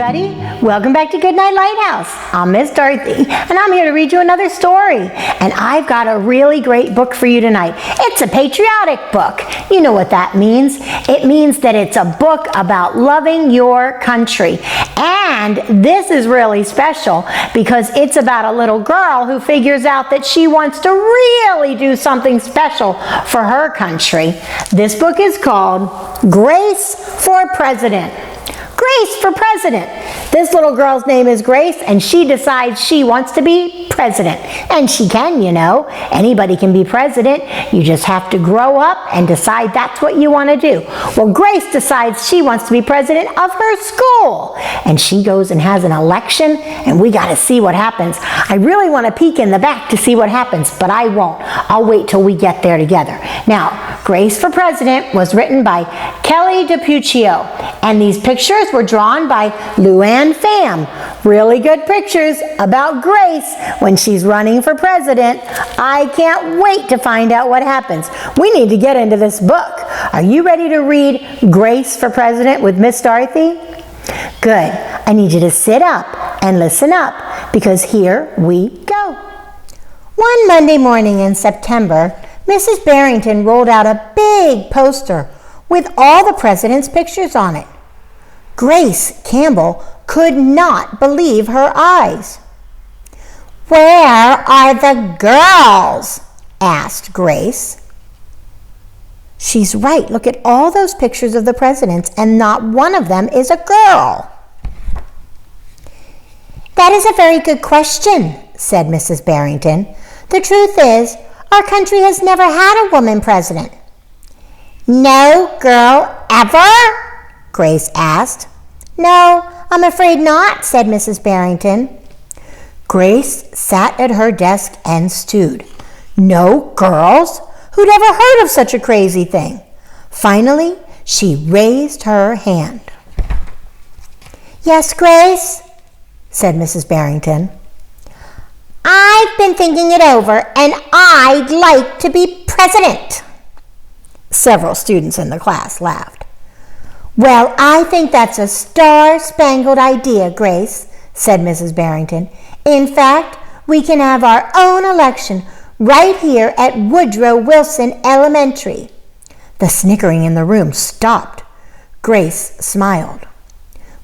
everybody. Welcome back to Goodnight Lighthouse. I'm Miss Dorothy, and I'm here to read you another story. And I've got a really great book for you tonight. It's a patriotic book. You know what that means. It means that it's a book about loving your country. And this is really special because it's about a little girl who figures out that she wants to really do something special for her country. This book is called Grace for President. Grace for President. This little girl's name is Grace, and she decides she wants to be president. And she can, you know. Anybody can be president. You just have to grow up and decide that's what you want to do. Well, Grace decides she wants to be president of her school. And she goes and has an election, and we got to see what happens. I really want to peek in the back to see what happens, but I won't. I'll wait till we get there together. Now, Grace for President was written by Kelly DiPucchio, and these pictures were drawn by Luann Pham. Really good pictures about Grace when she's running for president. I can't wait to find out what happens. We need to get into this book. Are you ready to read Grace for President with Miss Dorothy? Good. I need you to sit up and listen up because here we go. One Monday morning in September, Mrs. Barrington rolled out a big poster with all the president's pictures on it. Grace Campbell could not believe her eyes. "Where are the girls?" asked Grace. She's right. Look at all those pictures of the presidents, and not one of them is a girl. "That is a very good question," said Mrs. Barrington. "The truth is, our country has never had a woman president." "No girl ever?" Grace asked. "No, I'm afraid not," said Mrs. Barrington. Grace sat at her desk and stewed. No girls? Who'd ever heard of such a crazy thing? Finally, she raised her hand. "Yes, Grace," said Mrs. Barrington. "I've been thinking it over, and I'd like to be president." Several students in the class laughed. "Well, I think that's a star-spangled idea, Grace," said Mrs. Barrington. "In fact, we can have our own election right here at Woodrow Wilson Elementary." The snickering in the room stopped. Grace smiled.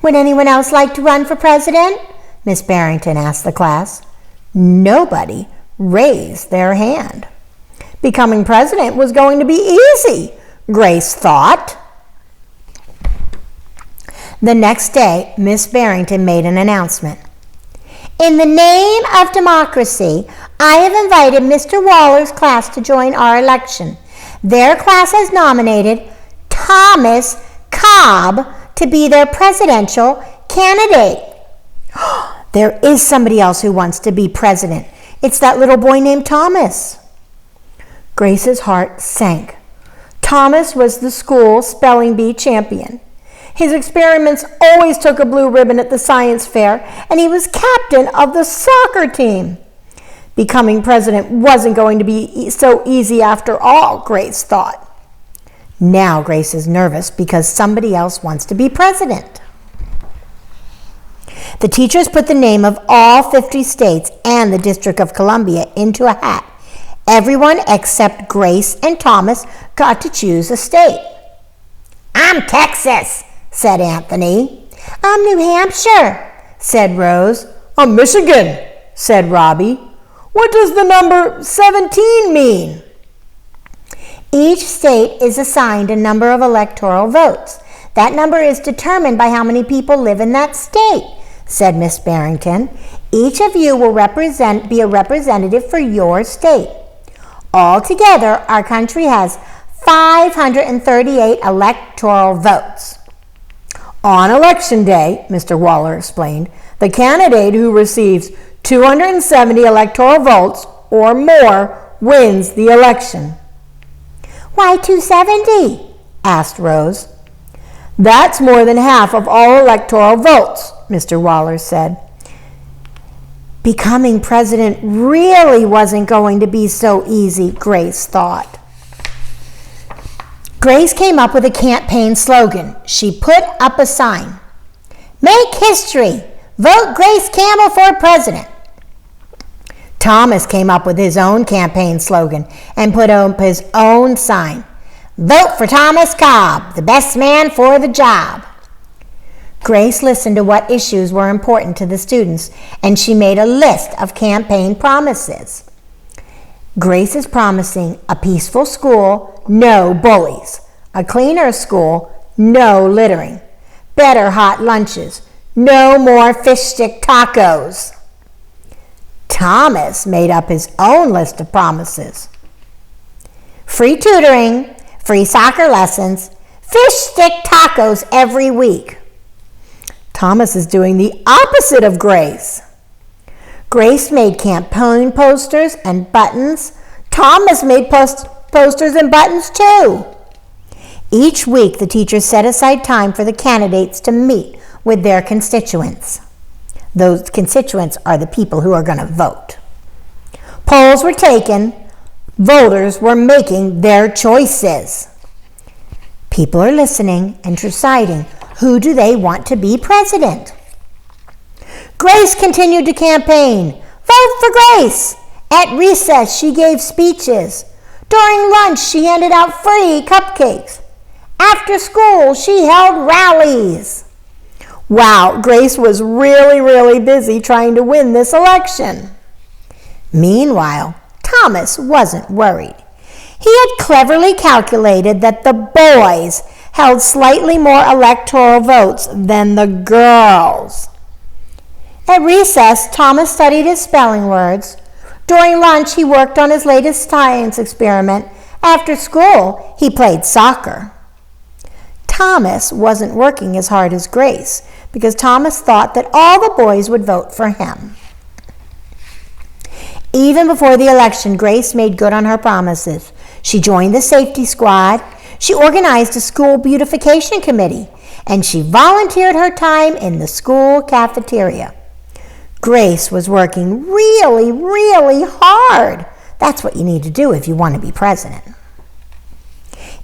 "Would anyone else like to run for president?" Miss Barrington asked the class. Nobody raised their hand. Becoming president was going to be easy, Grace thought. The next day, Miss Barrington made an announcement. "In the name of democracy, I have invited Mr. Waller's class to join our election. Their class has nominated Thomas Cobb to be their presidential candidate." There is somebody else who wants to be president. It's that little boy named Thomas. Grace's heart sank. Thomas was the school spelling bee champion. His experiments always took a blue ribbon at the science fair, and he was captain of the soccer team. Becoming president wasn't going to be so easy after all, Grace thought. Now Grace is nervous because somebody else wants to be president. The teachers put the name of all 50 states and the District of Columbia into a hat. Everyone except Grace and Thomas got to choose a state. "I'm Texas," said Anthony. "I'm New Hampshire," said Rose. "I'm Michigan," said Robbie. "What does the number 17 mean?" Each state is assigned a number of electoral votes. That number is determined by how many people live in that state, said Miss Barrington. Each of you will be a representative for your state. Altogether, our country has 538 electoral votes. On election day, Mr. Waller explained, the candidate who receives 270 electoral votes or more wins the election. "Why 270? asked Rose. "That's more than half of all electoral votes," Mr. Waller said. Becoming president really wasn't going to be so easy, Grace thought. Grace came up with a campaign slogan. She put up a sign. Make history. Vote Grace Campbell for president. Thomas came up with his own campaign slogan and put up his own sign. Vote for Thomas Cobb, the best man for the job. Grace listened to what issues were important to the students, and she made a list of campaign promises. Grace is promising a peaceful school, no bullies. A cleaner school, no littering. Better hot lunches, no more fish stick tacos. Thomas made up his own list of promises. Free tutoring, free soccer lessons, fish stick tacos every week. Thomas is doing the opposite of Grace. Grace made campaign posters and buttons. Thomas made posters and buttons too. Each week, the teachers set aside time for the candidates to meet with their constituents. Those constituents are the people who are going to vote. Polls were taken. Voters were making their choices. People are listening and deciding who do they want to be president. Grace continued to campaign. Vote for Grace. At recess, she gave speeches. During lunch, she handed out free cupcakes. After school, she held rallies. Wow, Grace was really busy trying to win this election. Meanwhile, Thomas wasn't worried. He had cleverly calculated that the boys held slightly more electoral votes than the girls. At recess, Thomas studied his spelling words. During lunch, he worked on his latest science experiment. After school, he played soccer. Thomas wasn't working as hard as Grace because Thomas thought that all the boys would vote for him. Even before the election, Grace made good on her promises. She joined the safety squad, she organized a school beautification committee, and she volunteered her time in the school cafeteria. Grace was working really hard. That's what you need to do if you want to be president.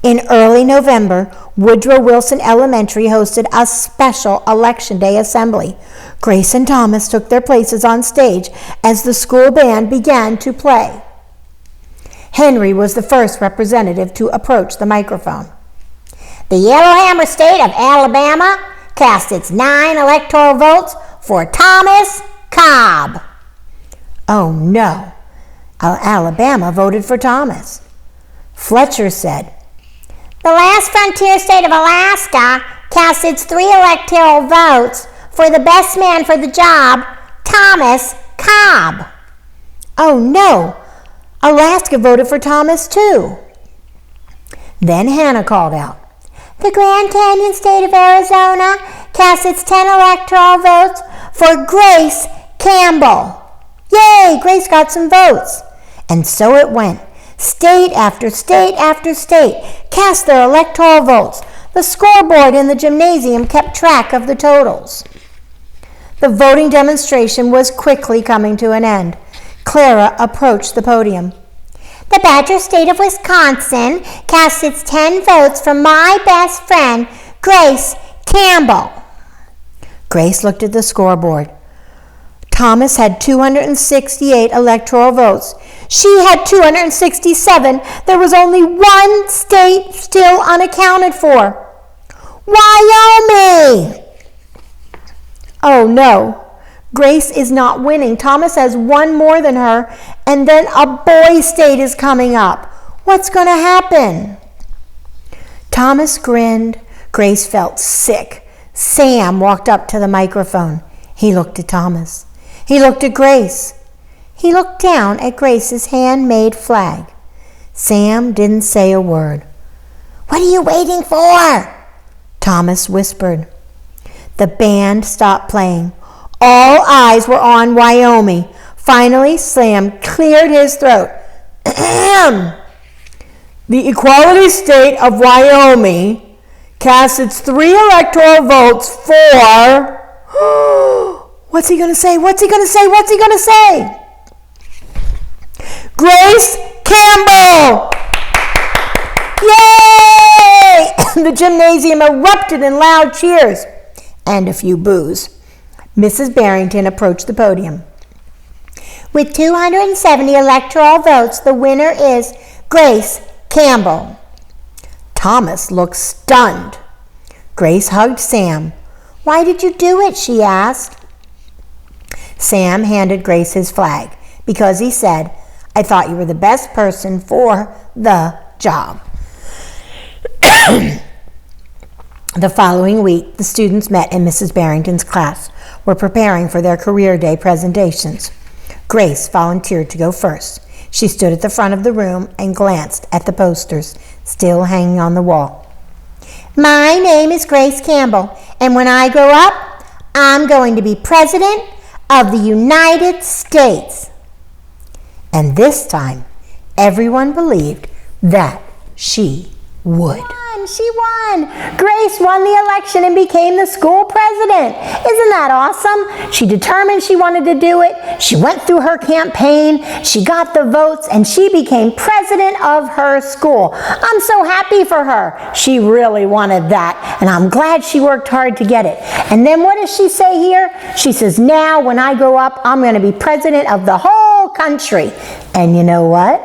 In early November, Woodrow Wilson Elementary hosted a special Election Day assembly. Grace and Thomas took their places on stage as the school band began to play. Henry was the first representative to approach the microphone. The Yellowhammer State of Alabama cast its 9 electoral votes for Thomas Cobb. Oh no, Alabama voted for Thomas. Fletcher said, the last frontier state of Alaska cast its 3 electoral votes for the best man for the job, Thomas Cobb. Oh no, Alaska voted for Thomas too. Then Hannah called out, the Grand Canyon state of Arizona cast its 10 electoral votes for Grace Campbell. Yay, Grace got some votes. And so it went. State after state after state cast their electoral votes. The scoreboard in the gymnasium kept track of the totals. The voting demonstration was quickly coming to an end. Clara approached the podium. The Badger State of Wisconsin cast its 10 votes for my best friend, Grace Campbell. Grace looked at the scoreboard. Thomas had 268 electoral votes. She had 267. There was only one state still unaccounted for. Wyoming! Oh no, Grace is not winning. Thomas has one more than her, and then a boy state is coming up. What's going to happen? Thomas grinned. Grace felt sick. Sam walked up to the microphone. He looked at Thomas. He looked at Grace. He looked down at Grace's handmade flag. Sam didn't say a word. What are you waiting for? Thomas whispered. The band stopped playing. All eyes were on Wyoming. Finally, Sam cleared his throat. The equality state of Wyoming cast its 3 electoral votes for... What's he going to say? What's he going to say? What's he going to say? Grace Campbell! Yay! The gymnasium erupted in loud cheers. and a few boos. Mrs. Barrington approached the podium. With 270 electoral votes, the winner is Grace Campbell. Thomas looked stunned. Grace hugged Sam. Why did you do it? She asked. Sam handed Grace his flag because he said, I thought you were the best person for the job. The following week, the students met in Mrs. Barrington's class, were preparing for their career day presentations. Grace volunteered to go first. She stood at the front of the room and glanced at the posters still hanging on the wall. My name is Grace Campbell, and when I grow up, I'm going to be President of the United States. And this time, everyone believed that she would. She won. Grace won the election and became the school president. Isn't that awesome? She determined she wanted to do it. She went through her campaign. She got the votes and she became president of her school. I'm so happy for her. She really wanted that and I'm glad she worked hard to get it. And then what does she say here? She says, now when I grow up, I'm going to be president of the whole country. And you know what?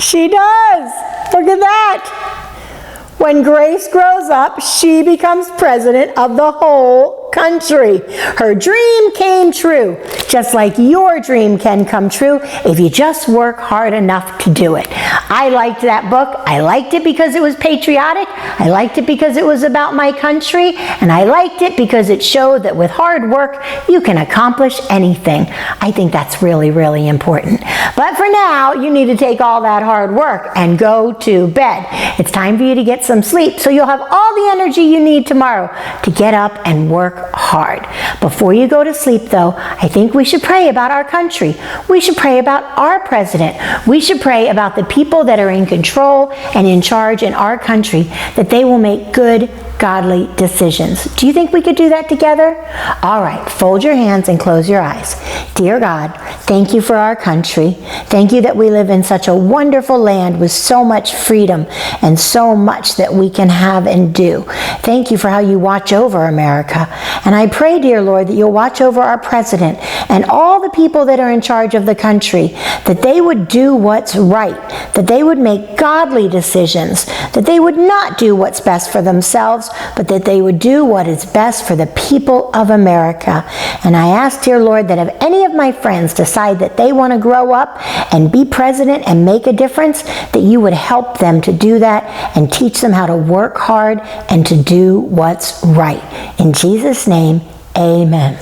She does. Look at that. When Grace grows up, she becomes president of the whole country. Her dream came true, just like your dream can come true if you just work hard enough to do it. I liked that book. I liked it because it was patriotic. I liked it because it was about my country. And I liked it because it showed that with hard work, you can accomplish anything. I think that's really, really important. But for now, you need to take all that hard work and go to bed. It's time for you to get some sleep so you'll have all the energy you need tomorrow to get up and work hard. Before you go to sleep, though, I think we should pray about our country. We should pray about our president. We should pray about the people that are in control and in charge in our country, that they will make good, godly decisions. Do you think we could do that together? All right, fold your hands and close your eyes. Dear God, thank you for our country. Thank you that we live in such a wonderful land with so much freedom and so much that we can have and do. Thank you for how you watch over America. And I pray, dear Lord, that you'll watch over our president and all the people that are in charge of the country, that they would do what's right, that they would make godly decisions, that they would not do what's best for themselves, but that they would do what is best for the people of America. And I ask, dear Lord, that if any of my friends decide that they want to grow up and be president and make a difference, that you would help them to do that and teach them how to work hard and to do what's right. In Jesus' name, amen.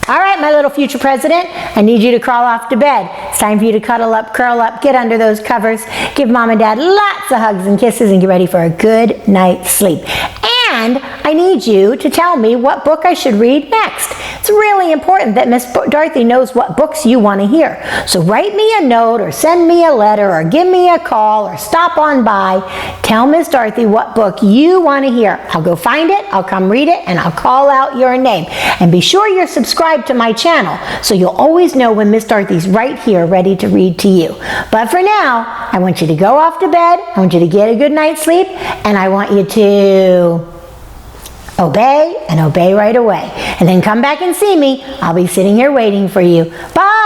All right, my little future president, I need you to crawl off to bed. It's time for you to cuddle up, curl up, get under those covers, give mom and dad lots of hugs and kisses, and get ready for a good night's sleep. And I need you to tell me what book I should read next. It's really important that Miss Dorothy knows what books you want to hear. So write me a note or send me a letter or give me a call or stop on by. Tell Miss Dorothy what book you want to hear. I'll go find it, I'll come read it, and I'll call out your name. And be sure you're subscribed to my channel so you'll always know when Miss Dorothy's right here ready to read to you. But for now, I want you to go off to bed, I want you to get a good night's sleep, and I want you to obey and obey right away. And then come back and see me. I'll be sitting here waiting for you. Bye!